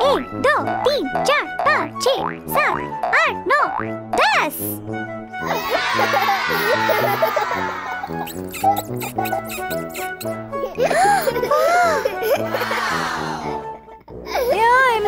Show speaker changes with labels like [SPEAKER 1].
[SPEAKER 1] 1 2 3 4 5 6 7 8 9 10.